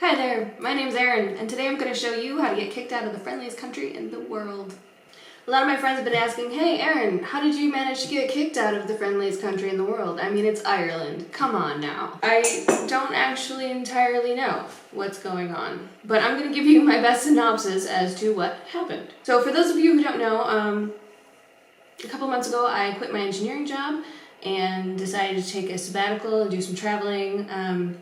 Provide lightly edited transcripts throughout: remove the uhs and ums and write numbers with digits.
Hi there, my name's Erin, and today I'm going to show you how to get kicked out of the friendliest country in the world. A lot of my friends have been asking, hey Erin, how did you manage to get kicked out of the friendliest country in the world? I mean, it's Ireland. Come on now. I don't actually entirely know what's going on, but I'm going to give you my best synopsis as to what happened. So for those of you who don't know, a couple months ago I quit my engineering job and decided to take a sabbatical and do some traveling.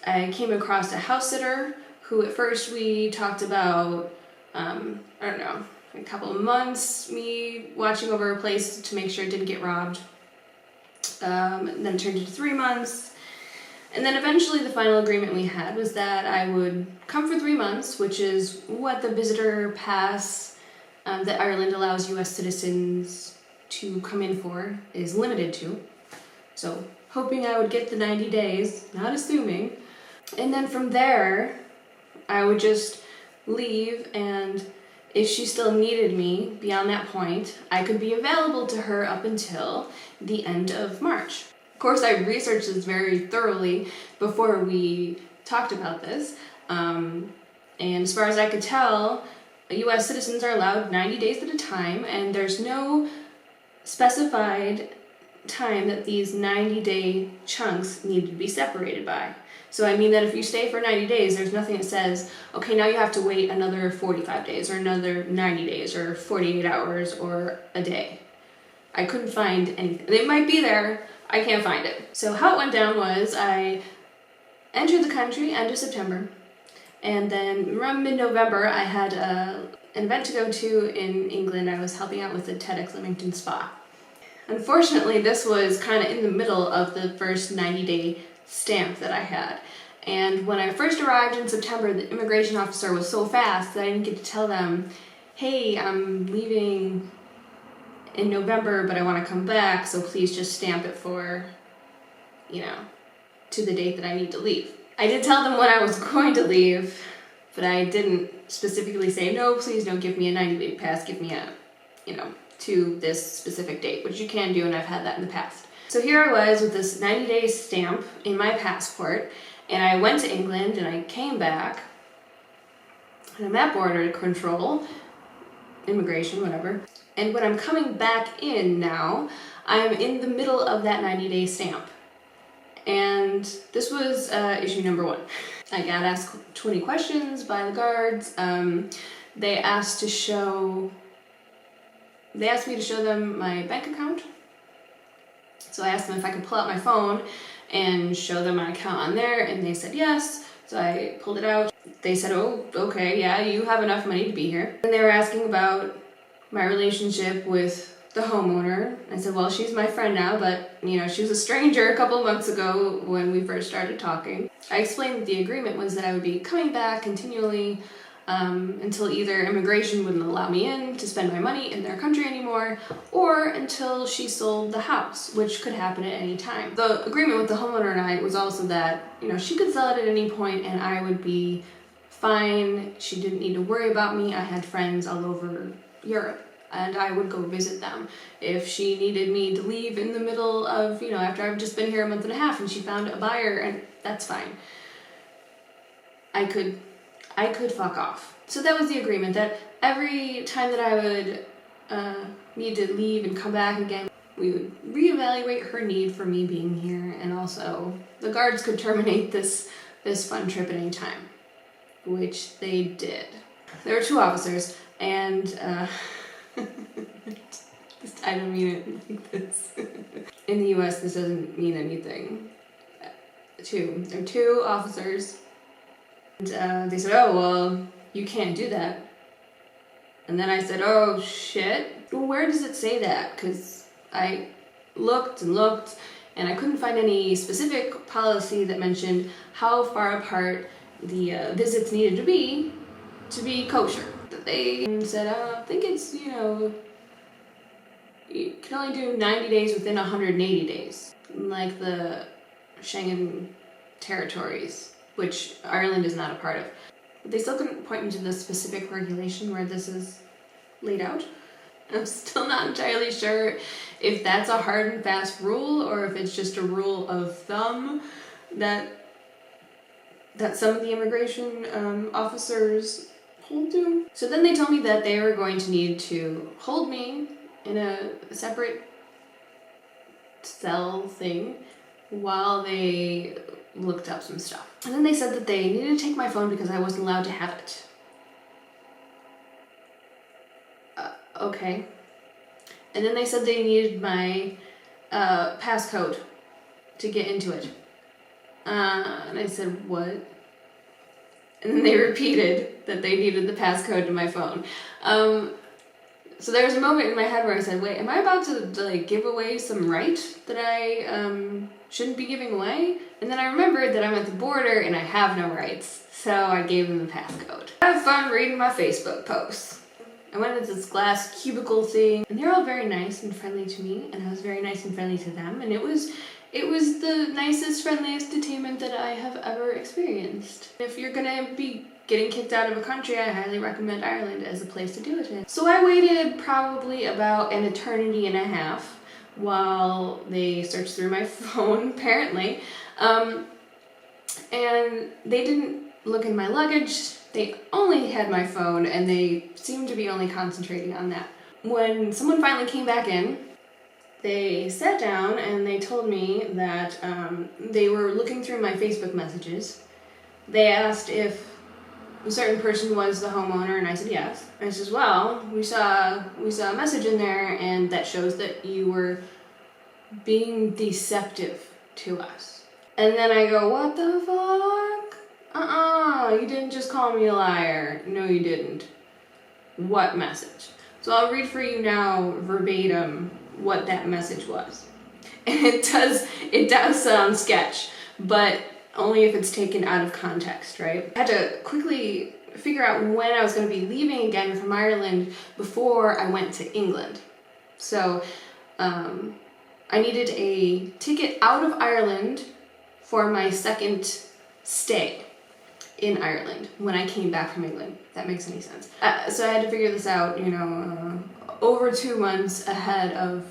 I came across a house sitter who at first we talked about, a couple of months, me watching over a place to make sure it didn't get robbed. And then it turned into 3 months. And then eventually the final agreement we had was that I would come for 3 months, which is what the visitor pass that Ireland allows US citizens to come in for is limited to. So hoping I would get the 90 days, not assuming. And then from there, I would just leave, and if she still needed me beyond that point, I could be available to her up until the end of March. Of course, I researched this very thoroughly before we talked about this, and as far as I could tell, US citizens are allowed 90 days at a time, and there's no specified time that these 90-day chunks need to be separated by. So I mean that if you stay for 90 days, there's nothing that says, okay, now you have to wait another 45 days or another 90 days or 48 hours or a day. I couldn't find anything. It might be there, I can't find it. So how it went down was I entered the country end of September, and then around mid-November I had an event to go to in England. I was helping out with the TEDx Leamington Spa. Unfortunately, this was kind of in the middle of the first 90-day stamp that I had. And when I first arrived in September, the immigration officer was so fast that I didn't get to tell them, hey, I'm leaving in November, but I want to come back, so please just stamp it for, to the date that I need to leave. I did tell them when I was going to leave, but I didn't specifically say, no, please don't give me a 90-day pass, give me a, to this specific date, which you can do, and I've had that in the past. So here I was with this 90-day stamp in my passport, and I went to England and I came back, and I'm at border control, immigration, whatever, and when I'm coming back in now, I'm in the middle of that 90-day stamp. And this was issue number 1. I got asked 20 questions by the guards. They asked me to show them my bank account. So I asked them if I could pull out my phone and show them my account on there, and they said yes. So I pulled it out. They said, oh, okay, yeah, you have enough money to be here. And they were asking about my relationship with the homeowner. I said, well, she's my friend now, but she was a stranger a couple months ago when we first started talking. I explained that the agreement was that I would be coming back continually until either immigration wouldn't allow me in to spend my money in their country anymore, or until she sold the house, which could happen at any time. The agreement with the homeowner and I was also that, she could sell it at any point and I would be fine. She didn't need to worry about me. I had friends all over Europe, and I would go visit them. If she needed me to leave in the middle of, after I've just been here a month and a half and she found a buyer, and that's fine. I could fuck off. So that was the agreement, that every time that I would need to leave and come back again, we would reevaluate her need for me being here, and also the guards could terminate this fun trip at any time, which they did. There were 2 officers, and I don't mean it like this. In the US, this doesn't mean anything. There are 2 officers. And they said, oh, well, you can't do that. And then I said, oh, shit. Well, where does it say that? Because I looked and looked, and I couldn't find any specific policy that mentioned how far apart the visits needed to be kosher. They said, I think it's, you can only do 90 days within 180 days, like the Schengen territories, which Ireland is not a part of. But they still couldn't point me to the specific regulation where this is laid out. I'm still not entirely sure if that's a hard and fast rule or if it's just a rule of thumb that that some of the immigration officers hold to. So then they told me that they were going to need to hold me in a separate cell thing while they looked up some stuff. And then they said that they needed to take my phone because I wasn't allowed to have it. Okay. And then they said they needed my passcode to get into it. And I said, what? And then they repeated that they needed the passcode to my phone. So there was a moment in my head where I said, wait, am I about to like give away some right that I shouldn't be giving away? And then I remembered that I'm at the border and I have no rights. So I gave them the passcode. I have fun reading my Facebook posts. I went into this glass cubicle thing, and they're all very nice and friendly to me, and I was very nice and friendly to them, and it was the nicest, friendliest detainment that I have ever experienced. If you're gonna be getting kicked out of a country, I highly recommend Ireland as a place to do it in. So I waited probably about an eternity and a half while they searched through my phone, apparently, and they didn't look in my luggage. They only had my phone, and they seemed to be only concentrating on that. When someone finally came back in, they sat down and they told me that they were looking through my Facebook messages. They asked if a certain person was the homeowner, and I said yes. And I says, well, we saw a message in there, and that shows that you were being deceptive to us. And then I go, what the fuck? You didn't just call me a liar. No, you didn't. What message? So I'll read for you now verbatim what that message was. And it does sound sketch, but only if it's taken out of context, right? I had to quickly figure out when I was going to be leaving again from Ireland before I went to England. So I needed a ticket out of Ireland for my second stay in Ireland when I came back from England. If that makes any sense. So I had to figure this out, over 2 months ahead of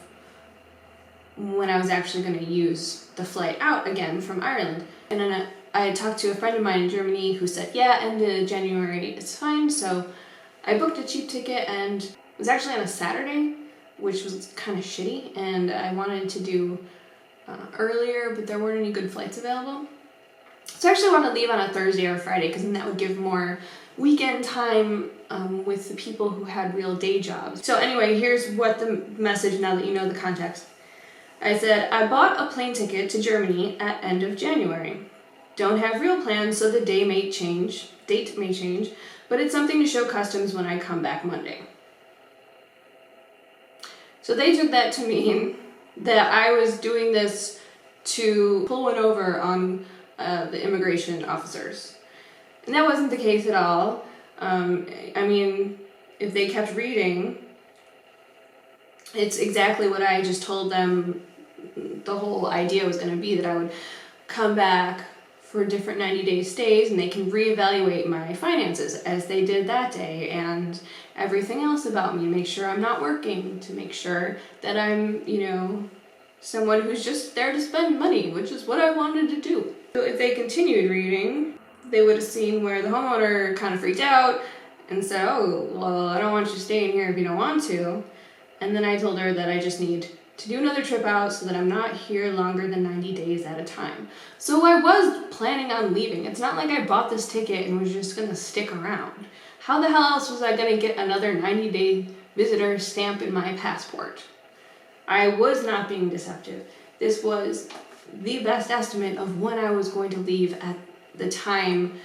when I was actually going to use the flight out again from Ireland. And then I had talked to a friend of mine in Germany who said, yeah, end of January, it's fine. So I booked a cheap ticket, and it was actually on a Saturday, which was kind of shitty, and I wanted to do earlier, but there weren't any good flights available. So I actually want to leave on a Thursday or Friday, because then that would give more weekend time with the people who had real day jobs. So anyway, here's what the message, now that you know the context. I said, I bought a plane ticket to Germany at end of January. Don't have real plans, so the date may change, but it's something to show customs when I come back Monday. So they took that to mean that I was doing this to pull one over on the immigration officers. And that wasn't the case at all. If they kept reading, it's exactly what I just told them the whole idea was going to be, that I would come back for different 90-day stays, and they can reevaluate my finances as they did that day, and everything else about me, make sure I'm not working, to make sure that I'm, someone who's just there to spend money, which is what I wanted to do. So if they continued reading, they would have seen where the homeowner kind of freaked out and said, oh, well, I don't want you staying here if you don't want to. And then I told her that I just need to do another trip out so that I'm not here longer than 90 days at a time. So I was planning on leaving. It's not like I bought this ticket and was just going to stick around. How the hell else was I going to get another 90-day visitor stamp in my passport? I was not being deceptive. This was the best estimate of when I was going to leave at the time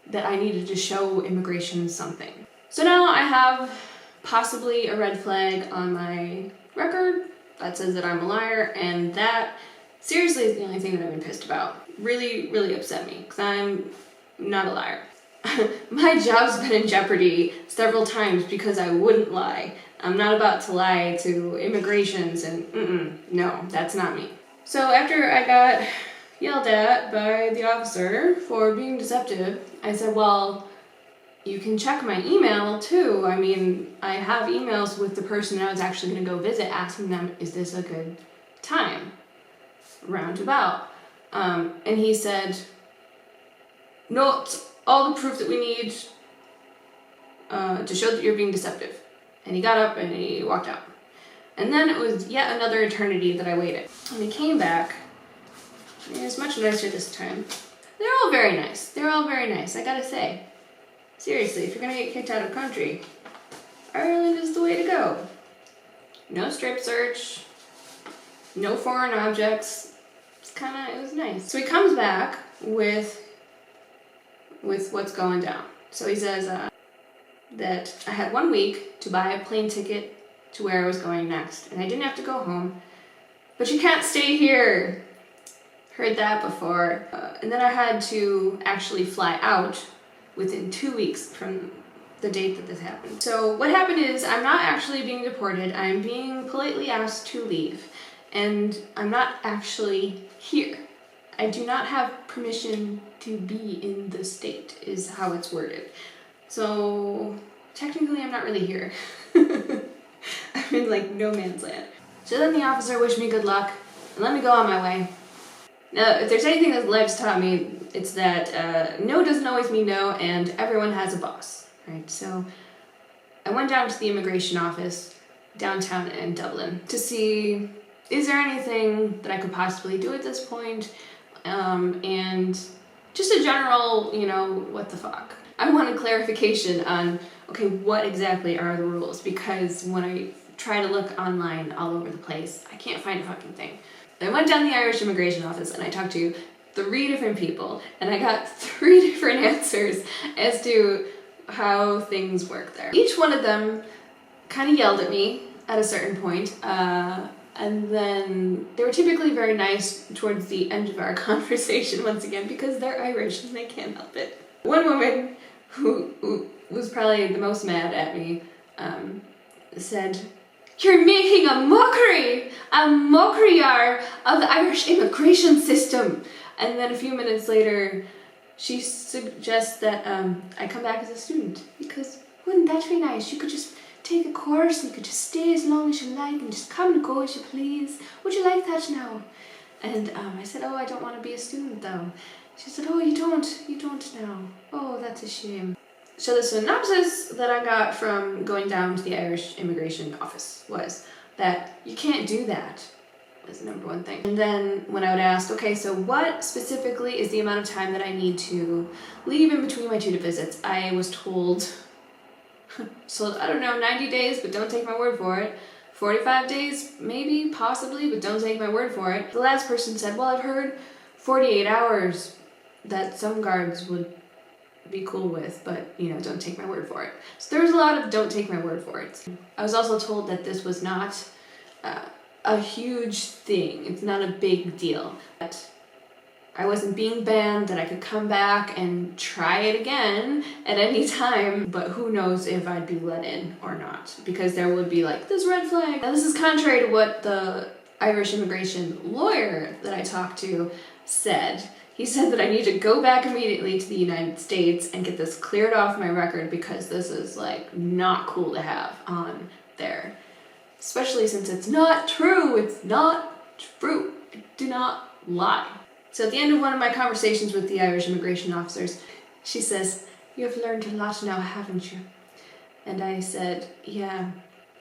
that I needed to show immigration something. So now I have possibly a red flag on my record that says that I'm a liar, and that seriously is the only thing that I've been pissed about. Really, really upset me, because I'm not a liar. My job's been in jeopardy several times because I wouldn't lie. I'm not about to lie to immigrations, and no, that's not me. So after I got yelled at by the officer for being deceptive, I said, well, you can check my email too. I have emails with the person I was actually going to go visit, asking them, is this a good time? Roundabout. And he said, not all the proof that we need to show that you're being deceptive. And he got up and he walked out. And then it was yet another eternity that I waited. And he came back. He was much nicer this time. They're all very nice. They're all very nice, I gotta say. Seriously, if you're gonna get kicked out of the country, Ireland is the way to go. No strip search, no foreign objects. It was nice. So he comes back with what's going down. So he says that I had 1 week to buy a plane ticket to where I was going next, and I didn't have to go home. But you can't stay here. Heard that before. And then I had to actually fly out within 2 weeks from the date that this happened. So what happened is I'm not actually being deported. I'm being politely asked to leave, and I'm not actually here. I do not have permission to be in the state, is how it's worded. So technically I'm not really here. I'm in like no man's land. So then the officer wished me good luck and let me go on my way. Now, if there's anything that life's taught me, it's that no doesn't always mean no, and everyone has a boss, right? So I went down to the immigration office downtown in Dublin to see, is there anything that I could possibly do at this point? And just a general, what the fuck. I wanted clarification on, okay, what exactly are the rules? Because when I try to look online all over the place, I can't find a fucking thing. I went down the Irish immigration office and I talked to 3 different people, and I got 3 different answers as to how things work there. Each one of them kind of yelled at me at a certain point, and then they were typically very nice towards the end of our conversation once again, because they're Irish and they can't help it. One woman who was probably the most mad at me said, "You're making a mockery of the Irish immigration system." And then a few minutes later, she suggests that I come back as a student, because wouldn't that be nice? You could just take a course and you could just stay as long as you like and just come and go as you please. Would you like that now? And I said, "Oh, I don't want to be a student though." She said, "Oh, you don't now. Oh, that's a shame." So the synopsis that I got from going down to the Irish immigration office was that you can't do that, was the number one thing. And then when I would ask, okay, so what specifically is the amount of time that I need to leave in between my 2 visits, I was told, so I don't know, 90 days, but don't take my word for it. 45 days, maybe, possibly, but don't take my word for it. The last person said, well, I've heard 48 hours that some guards would be cool with, but don't take my word for it. So there was a lot of don't take my word for it. I was also told that this was not a huge thing. It's not a big deal. That I wasn't being banned, that I could come back and try it again at any time, but who knows if I'd be let in or not, because there would be like this red flag. Now this is contrary to what the Irish immigration lawyer that I talked to said. He said that I need to go back immediately to the United States and get this cleared off my record, because this is like not cool to have on there. Especially since it's not true. It's not true. I do not lie. So at the end of one of my conversations with the Irish immigration officers, she says, "You've learned a lot now, haven't you?" And I said, "Yeah,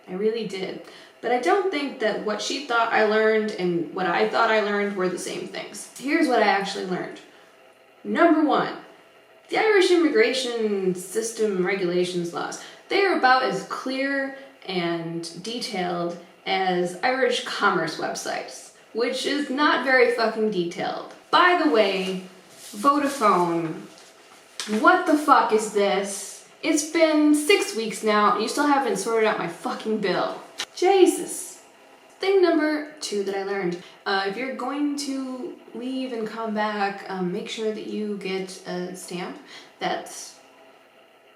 I really did. But I don't think that what she thought I learned and what I thought I learned were the same things." Here's what I actually learned. Number 1, the Irish immigration system regulations laws, they are about as clear and detailed as Irish commerce websites, which is not very fucking detailed. By the way, Vodafone, what the fuck is this? It's been 6 weeks now and you still haven't sorted out my fucking bill. Jesus. Thing number 2 that I learned. If you're going to leave and come back, make sure that you get a stamp that's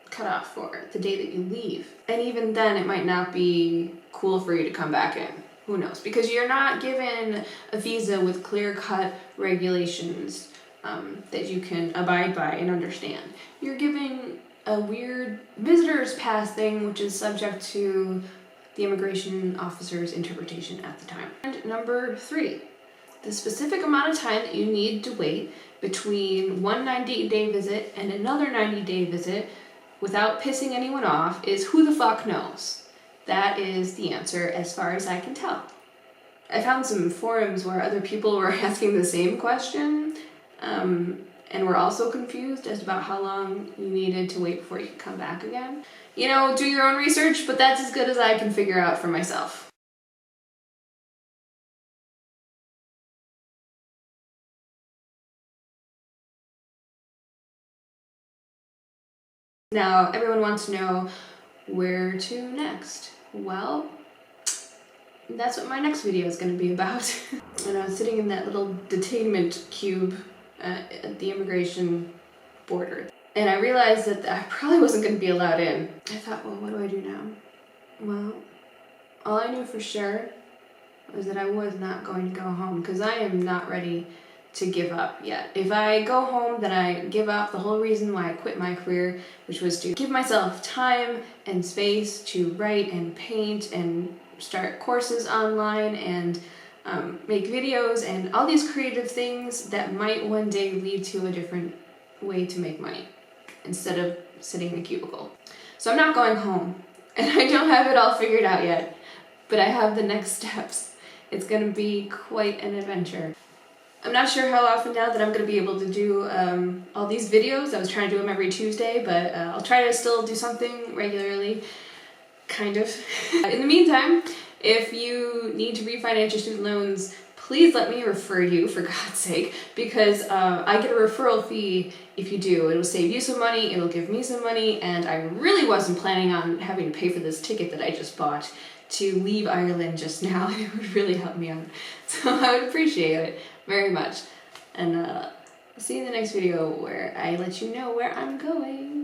cut off for the day that you leave. And even then, it might not be cool for you to come back in. Who knows? Because you're not given a visa with clear-cut regulations that you can abide by and understand. You're given a weird visitor's pass thing, which is subject to the immigration officer's interpretation at the time. And number 3, the specific amount of time that you need to wait between one 90-day visit and another 90-day visit without pissing anyone off is who the fuck knows. That is the answer as far as I can tell. I found some forums where other people were asking the same question and were also confused as about how long you needed to wait before you could come back again. You know, do your own research, but that's as good as I can figure out for myself. Now, everyone wants to know where to next. Well, that's what my next video is going to be about. And I was sitting in that little detainment cube at the immigration border. And I realized that I probably wasn't going to be allowed in. I thought, well, what do I do now? Well, all I knew for sure was that I was not going to go home because I am not ready to give up yet. If I go home, then I give up the whole reason why I quit my career, which was to give myself time and space to write and paint and start courses online and make videos and all these creative things that might one day lead to a different way to make money instead of sitting in a cubicle. So I'm not going home, and I don't have it all figured out yet, but I have the next steps. It's gonna be quite an adventure. I'm not sure how often now that I'm going to be able to do all these videos. I was trying to do them every Tuesday, but I'll try to still do something regularly, kind of. In the meantime, if you need to refinance your student loans, please let me refer you, for God's sake, because I get a referral fee if you do. It'll save you some money, it'll give me some money, and I really wasn't planning on having to pay for this ticket that I just bought to leave Ireland just now. It would really help me out. So I would appreciate it very much. And I'll see you in the next video where I let you know where I'm going.